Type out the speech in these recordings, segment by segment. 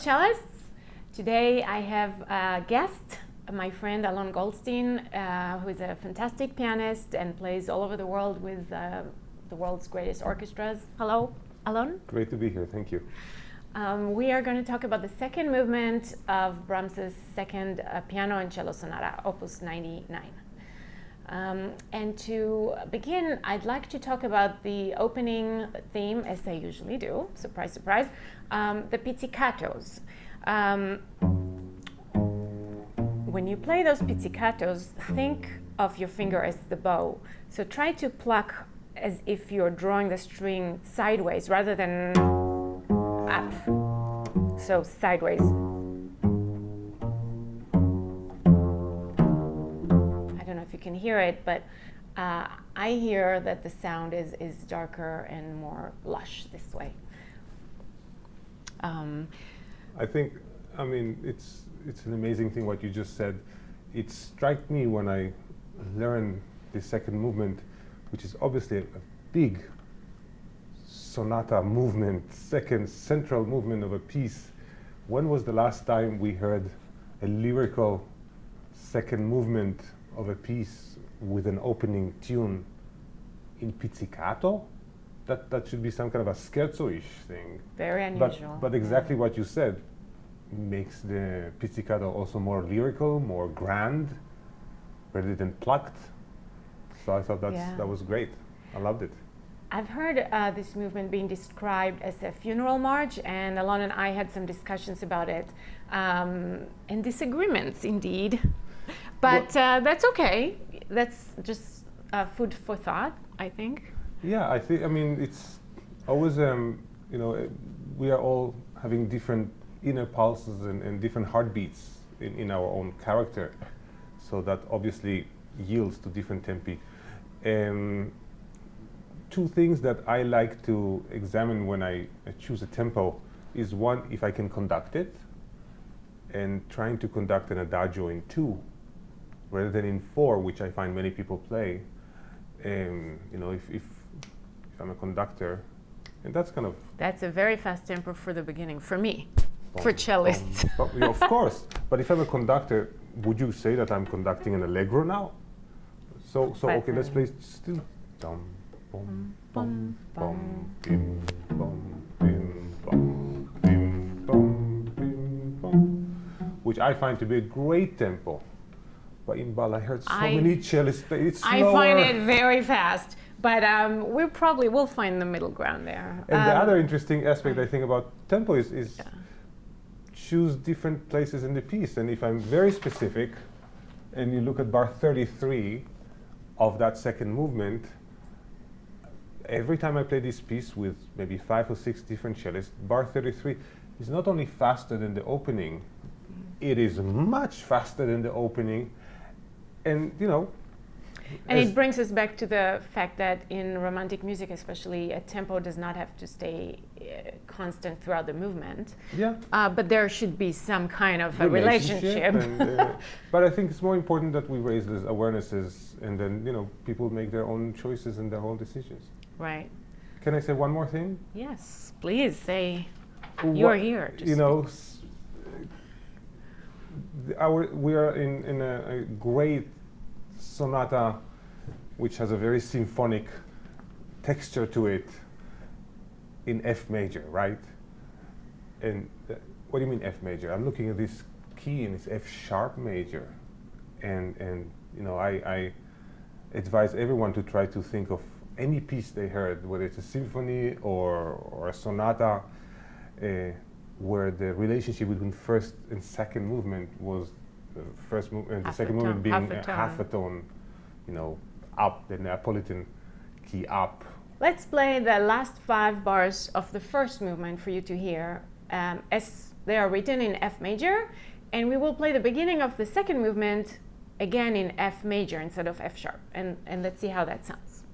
cellists. Today I have a guest, my friend Alon Goldstein, who is a fantastic pianist and plays all over the world with the world's greatest orchestras. Hello, Alon. Great to be here, thank you. We are going to talk about the second movement of Brahms's second piano and cello sonata, Opus 99. And to begin, I'd like to talk about the opening theme, as I usually do, surprise, surprise, the pizzicatos. When you play those pizzicatos, think of your finger as the bow. So try to pluck as if you're drawing the string sideways rather than up. So sideways. If you can hear it, but I hear that the sound is darker and more lush this way. It's an amazing thing what you just said. It struck me when I learned the second movement, which is obviously a big sonata movement, second central movement of a piece. When was the last time we heard a lyrical second movement of a piece with an opening tune in pizzicato? That should be some kind of a scherzo-ish thing. Very unusual. But exactly what you said makes the pizzicato also more lyrical, more grand, rather than plucked. So I thought that was great. I loved it. I've heard this movement being described as a funeral march, and Alon and I had some discussions about it, and disagreements indeed. But that's okay. That's just food for thought, I think. Yeah, it's always, we are all having different inner pulses and different heartbeats in our own character. So that obviously yields to different tempi. Two things that I like to examine when I choose a tempo is one, if I can conduct it, and trying to conduct an adagio in 2 rather than in 4, which I find many people play. If I'm a conductor, and that's a very fast tempo for the beginning, for me, for cellists. Of course, but if I'm a conductor, would you say that I'm conducting an allegro now? So okay, let's play still. Dum, bum, bum, bum, bim, bum, bim, bum, bim, bum, bim, bum, which I find to be a great tempo. But Inbal, I heard so many cellists play it slower. I find it very fast, but we'll find the middle ground there. And the other interesting aspect I think about tempo is choose different places in the piece. And if I'm very specific, and you look at bar 33 of that second movement, every time I play this piece with maybe 5 or 6 different cellists, bar 33 is not only faster than the opening, it is much faster than the opening. And it brings us back to the fact that in romantic music especially, a tempo does not have to stay constant throughout the movement. Yeah. But there should be some kind of a relationship. And, but I think it's more important that we raise these awarenesses, and then people make their own choices and their own decisions. Right. Can I say one more thing? Yes, please say. You're here. We are in a great sonata which has a very symphonic texture to it in F major, right? And what do you mean F major? I'm looking at this key and it's F sharp major, and I advise everyone to try to think of any piece they heard, whether it's a symphony or a sonata, where the relationship between first and second movement was the first movement and the second movement being half a tone, up, the Neapolitan key up. Let's play the last 5 bars of the first movement for you to hear as they are written in F major, and we will play the beginning of the second movement again in F major instead of F sharp, and let's see how that sounds.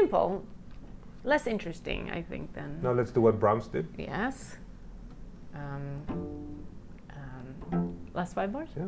simple, less interesting, I think, than. Now let's do what Brahms did. Yes. Last 5 bars? Yeah.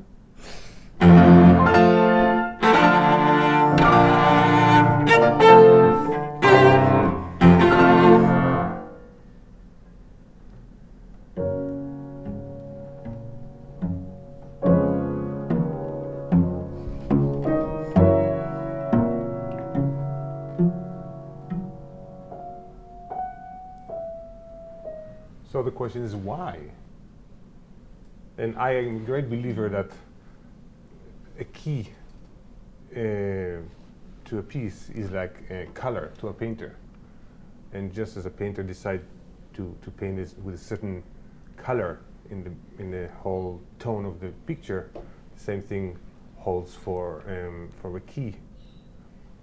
So the question is why? And I am a great believer that a key to a piece is like a color to a painter. And just as a painter decides to paint this with a certain color in the whole tone of the picture, the same thing holds for a key.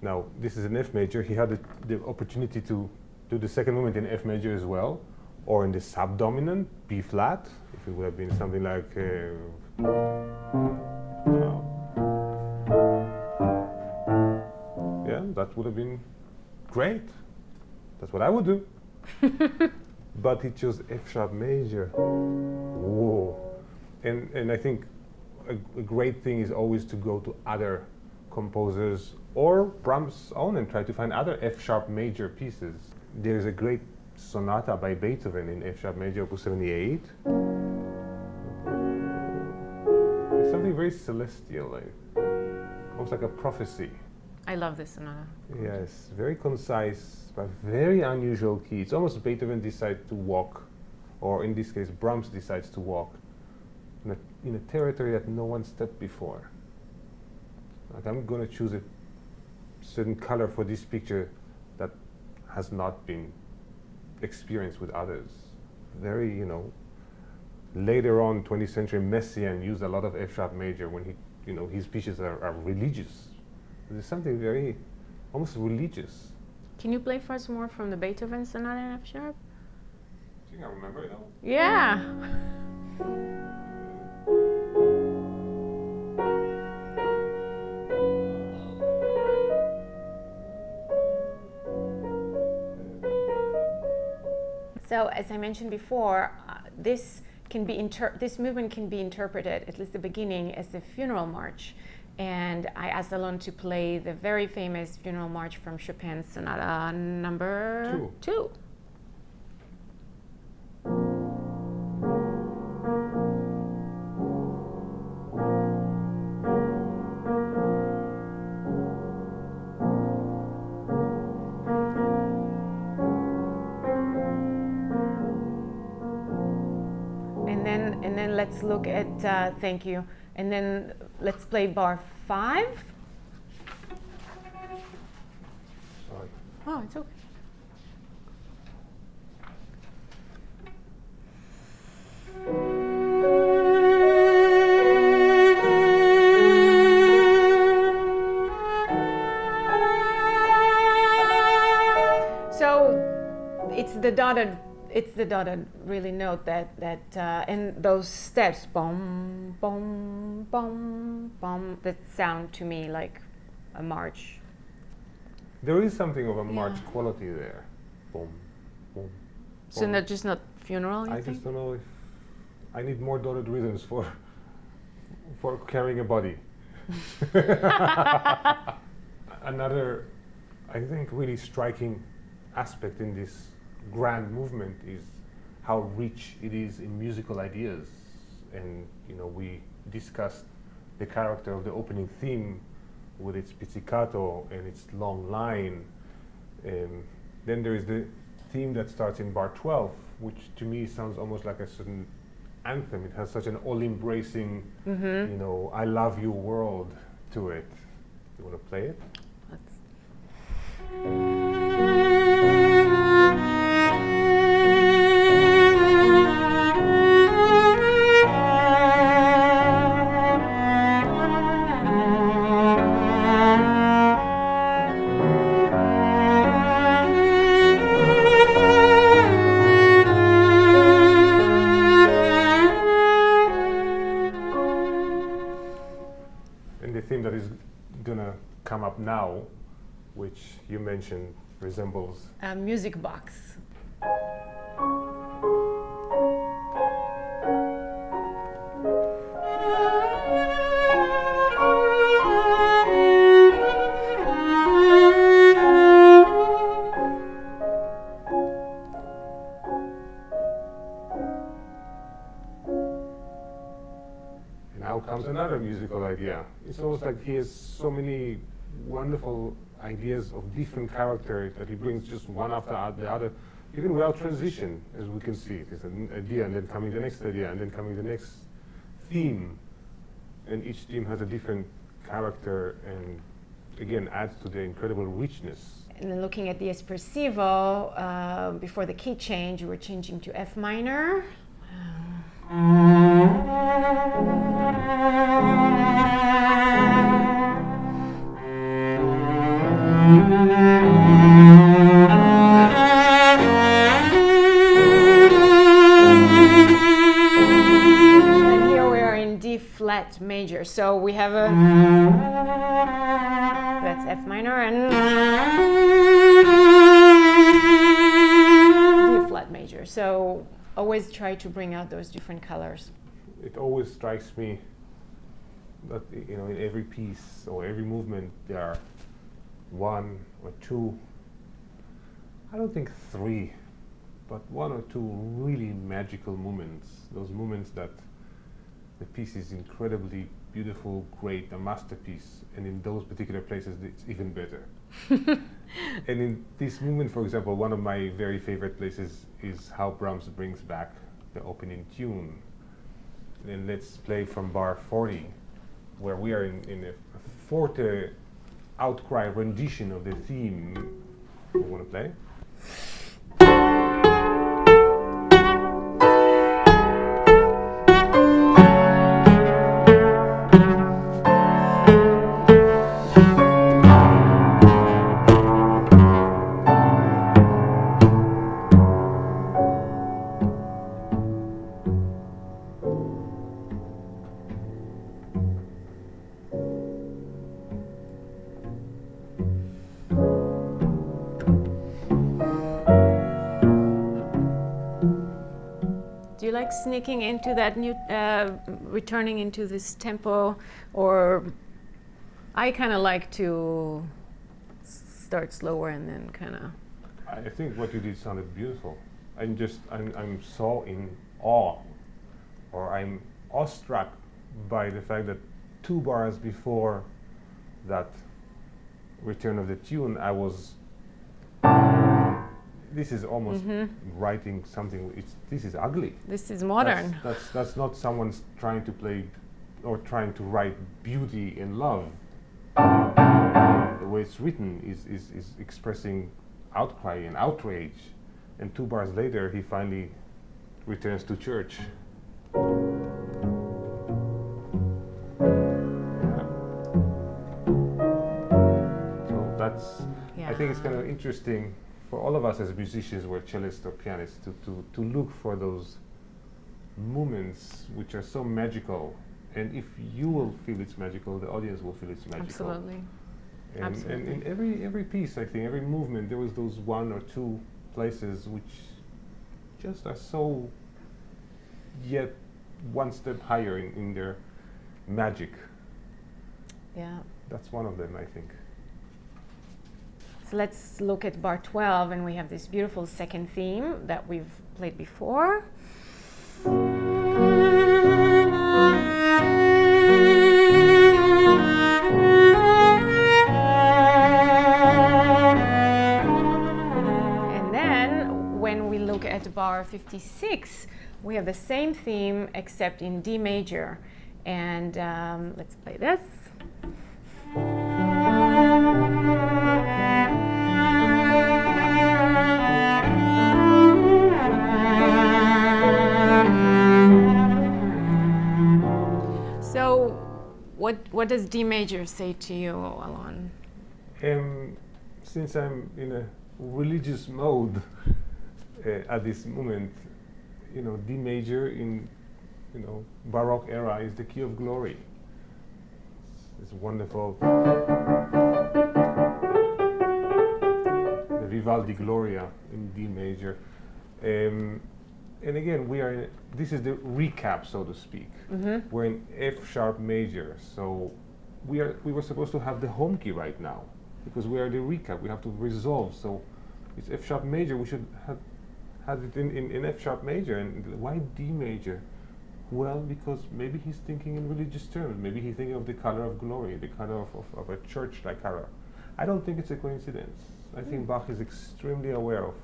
Now this is an F major. He had the opportunity to do the second movement in F major as well, or in the subdominant B flat, if it would have been something like yeah, that would have been great. That's what I would do. But he chose F sharp major. Whoa. And I think a great thing is always to go to other composers or Brahms' own and try to find other F sharp major pieces. There's a great sonata by Beethoven in F sharp major, opus 78. It's something very celestial, like, almost like a prophecy. I love this sonata. Yes, very concise, but very unusual key. It's almost Beethoven decides to walk, or in this case, Brahms decides to walk in a territory that no one stepped before. Like, I'm going to choose a certain color for this picture that has not been experienced with others. Very, later on, 20th century Messiaen used a lot of F sharp major when he, his pieces are religious. There's something very, almost religious. Can you play for us more from the Beethoven sonata in F sharp? I think I remember it all. Yeah. So, as I mentioned before, this movement can be interpreted, at least the beginning, as a funeral march. And I asked Alon to play the very famous funeral march from Chopin's Sonata number 2. And then let's look at, thank you. And then let's play bar 5. Sorry. Oh, it's okay. So it's the dotted really note that and those steps, boom, boom, boom, boom, that sound to me like a march. There is something of a march quality there. Boom, boom. So not just not funeral, I just don't know if I need more dotted rhythms for carrying a body. Another, I think, really striking aspect in this grand movement is how rich it is in musical ideas. And we discussed the character of the opening theme with its pizzicato and its long line. Then there is the theme that starts in bar 12, which to me sounds almost like a certain anthem. It has such an all-embracing, I love you world to it. You want to play it? And the theme that is gonna come up now, which you mentioned resembles? A music box. Now comes another musical idea. It's almost like he has so many wonderful ideas of different characters that he brings just one after the other, even without transition, as we can see. There's an idea, and then coming the next idea, and then coming the next theme. And each theme has a different character, and again, adds to the incredible richness. And then looking at the espressivo, before the key change, we're changing to F minor. And here we are in D flat major. So we have a, that's F minor, and D flat major. So always try to bring out those different colors. It always strikes me that, you know, in every piece or every movement there are one or two, I don't think three, but one or two really magical moments. Those moments that the piece is incredibly beautiful, great, a masterpiece, and in those particular places it's even better. And in this movement, for example, one of my very favorite places is how Brahms brings back the opening tune. And let's play from bar 40, where we are in a forte outcry rendition of the theme. You want to play? Do you like sneaking into that new, returning into this tempo, or I kind of like to start slower and then kind of. I think what you did sounded beautiful. I'm so in awe, or I'm awestruck by the fact that 2 bars before that return of the tune, I was. This is almost writing something. This is ugly. This is modern. That's not someone trying to play or trying to write beauty and love. The way it's written is expressing outcry and outrage. And 2 bars later, he finally returns to church. So that's. Yeah. I think it's kind of interesting for all of us as musicians or cellists or pianists to look for those moments which are so magical. And if you will feel it's magical, the audience will feel it's magical. Absolutely. And in every piece, I think, every movement, there was those 1 or 2 places which just are so yet one step higher in their magic. Yeah. That's one of them, I think. So let's look at bar 12, and we have this beautiful second theme that we've played before. And then when we look at bar 56, we have the same theme except in D major. And let's play this. So, what does D major say to you, Alon? Since I'm in a religious mode at this moment, you know, D major in, you know, Baroque era is the key of glory. It's wonderful. The Vivaldi Gloria in D major. And again, this is the recap, so to speak. We're in F sharp major, so we were supposed to have the home key right now, because we are the recap. We have to resolve. So it's F sharp major. We should have had it in F sharp major. And why D major? Well, because maybe he's thinking in religious terms. Maybe he's thinking of the color of glory, the color of a church like color. I don't think it's a coincidence. I think Bach is extremely aware of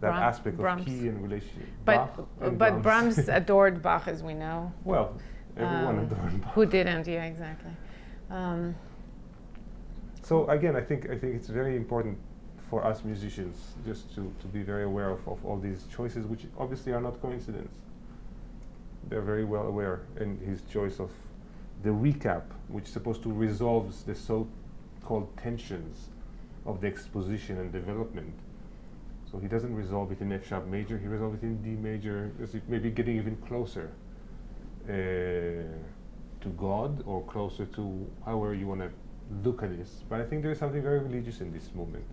that aspect of key and relationship. But Brahms adored Bach, as we know. Well, everyone adored Bach. Who didn't? Yeah, exactly. So again, I think it's very important for us musicians just to be very aware of all these choices, which obviously are not coincidence. They're very well aware in his choice of the recap, which is supposed to resolve the so-called tensions of the exposition and development. So he doesn't resolve it in F sharp major, he resolves it in D major, as if maybe getting even closer to God, or closer to however you want to look at this. But I think there is something very religious in this movement.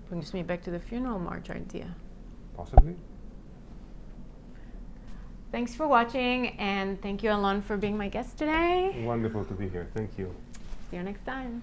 Brings me back to the funeral march idea. Possibly. Thanks for watching, and thank you, Alon, for being my guest today. Wonderful to be here. Thank you. See you next time.